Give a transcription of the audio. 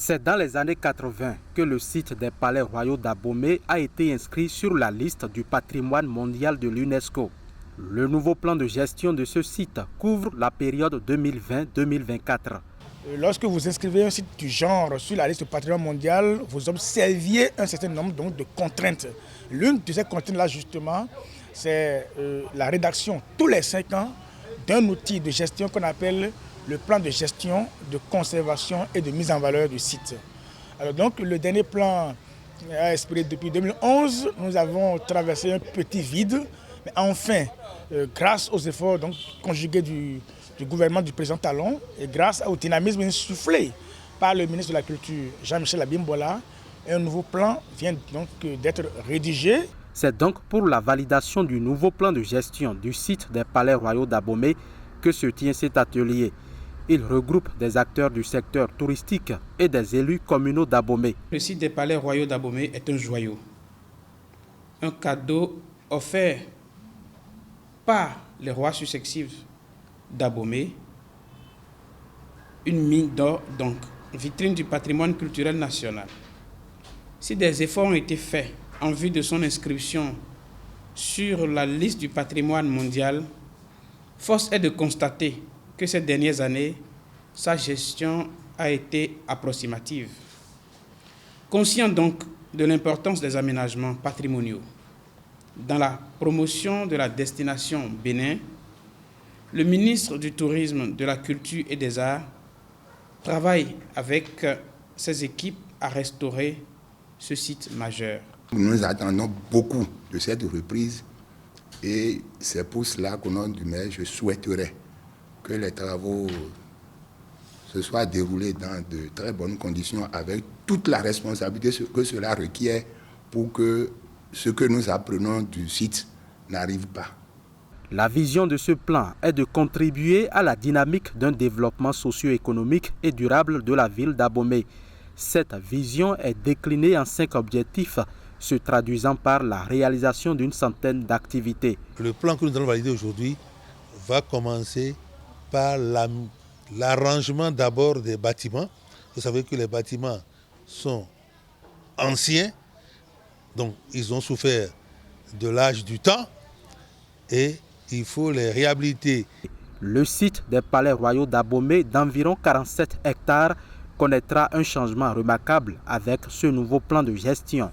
C'est dans les années 80 que le site des Palais Royaux d'Abomey a été inscrit sur la liste du patrimoine mondial de l'UNESCO. Le nouveau plan de gestion de ce site couvre la période 2020-2024. Lorsque vous inscrivez un site du genre sur la liste du patrimoine mondial, vous observiez un certain nombre de contraintes. L'une de ces contraintes-là, justement, c'est la rédaction tous les 5 ans d'un outil de gestion qu'on appelle le plan de gestion, de conservation et de mise en valeur du site. Alors donc, le dernier plan a expiré depuis 2011. Nous avons traversé un petit vide. Mais enfin, grâce aux efforts conjugués du gouvernement du président Talon et grâce au dynamisme insufflé par le ministre de la Culture, Jean-Michel Abimbola, un nouveau plan vient donc d'être rédigé. C'est donc pour la validation du nouveau plan de gestion du site des Palais Royaux d'Abomey que se tient cet atelier. Il regroupe des acteurs du secteur touristique et des élus communaux d'Abomey. Le site des Palais Royaux d'Abomey est un joyau, un cadeau offert par les rois successifs d'Abomey, une mine d'or donc, vitrine du patrimoine culturel national. Si des efforts ont été faits en vue de son inscription sur la liste du patrimoine mondial, force est de constater que ces dernières années, sa gestion a été approximative. Conscient donc de l'importance des aménagements patrimoniaux dans la promotion de la destination Bénin, le ministre du Tourisme, de la Culture et des Arts travaille avec ses équipes à restaurer ce site majeur. Nous attendons beaucoup de cette reprise et c'est pour cela qu'au nom du maire, je souhaiterais que les travaux se soient déroulés dans de très bonnes conditions avec toute la responsabilité que cela requiert pour que ce que nous apprenons du site n'arrive pas. La vision de ce plan est de contribuer à la dynamique d'un développement socio-économique et durable de la ville d'Abomey. Cette vision est déclinée en 5 objectifs, se traduisant par la réalisation d'une centaine d'activités. Le plan que nous allons valider aujourd'hui va commencer par l'arrangement d'abord des bâtiments. Vous savez que les bâtiments sont anciens, donc ils ont souffert de l'âge du temps et il faut les réhabiliter. Le site des Palais Royaux d'Abomey d'environ 47 hectares connaîtra un changement remarquable avec ce nouveau plan de gestion.